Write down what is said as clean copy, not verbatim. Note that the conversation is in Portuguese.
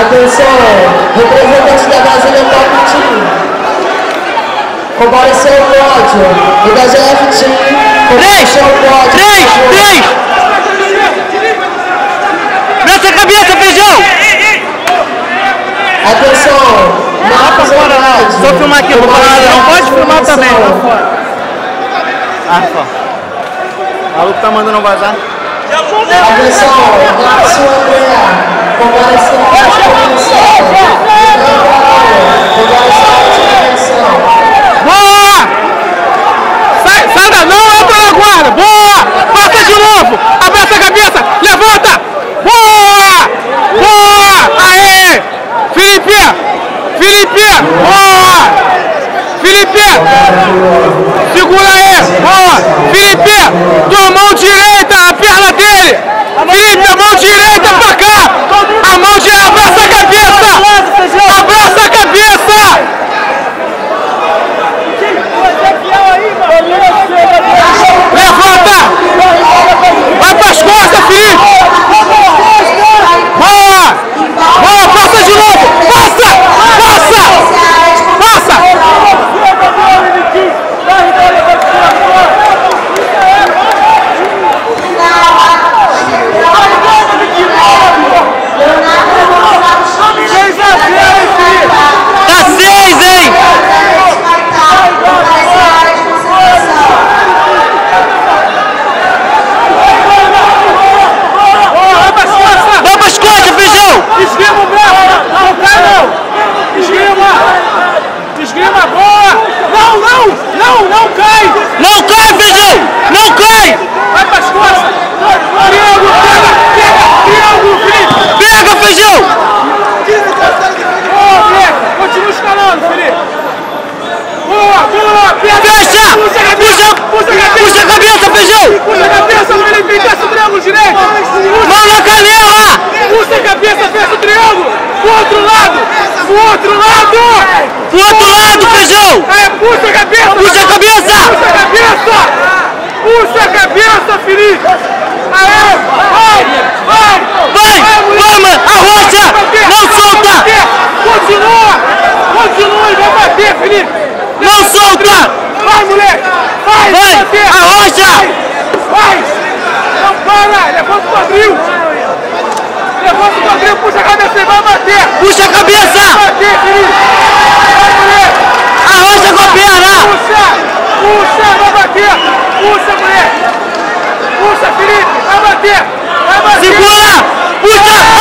Atenção, representante da Brasília Top Team. Compareceu o pódio. E da GF Team. Compareceu o pódio. 3! Nessa cabeça, feijão! Atenção, Marcos Andrade. Só filmar aqui, não pode filmar também. O maluco tá mandando vazar. Atenção, Márcio André. Compareceu o Boa! Sai não, entra na guarda! Boa! Passa de novo! Abraça a cabeça! Levanta! Boa! Boa! Aê! Felipe! Boa! Felipe! Segura aí! Boa! Felipe! Tua mão direita! A perna dele! Felipe, a mão direita pra cá! A mão direita! Abraça a cabeça! Abraça a cabeça! Levanta! Vai pras costas, Felipe! Boa! Boa! Passa de novo! Passa! Tá 6, hein? Vai pras costas, feijão! Esgrima o braço! Não cai não! Esgrima, boa! Não cai! Não cai, feijão! Não cai! Vai pras costas! Triângulo, triângulo, Felipe! Pega, feijão! Continua escalando, Felipe! Boa! Fecha! Puxa a cabeça, feijão! Puxa a cabeça, Felipe! Fecha o triângulo direito! Mão na canela! Puxa a cabeça, fecha o triângulo! Pro outro lado, feijão! Puxa a cabeça! Puxa a cabeça, Felipe! Aê! Vai! Vamos! Arrocha! Não solta! Continua e vai bater, Felipe! Não solta! Vai, moleque! Vai! Arrocha! Vai! Não para! Levanta o quadril! Puxa a cabeça e vai bater! Puxa a cabeça! Vai bater, Felipe! Vai, moleque! Arrocha com a perna! Puxa! Vai bater! Puxa, moleque! Puxa, Felipe! Vai bater! Segura! Puxa!